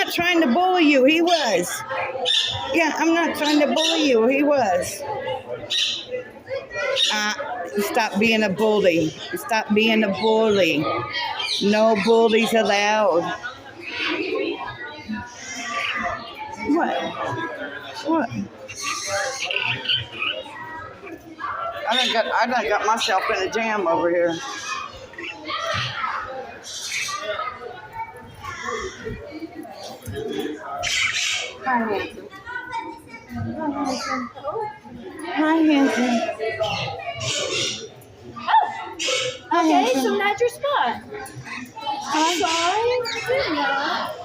not trying to bully you. He was. Yeah, I'm not trying to bully you. He was. Stop being a bully. Stop being a bully. No bullies allowed. What? What? I done got myself in a jam over here. Hi, handsome. Hi, handsome. Okay, so not your spot. I'm sorry.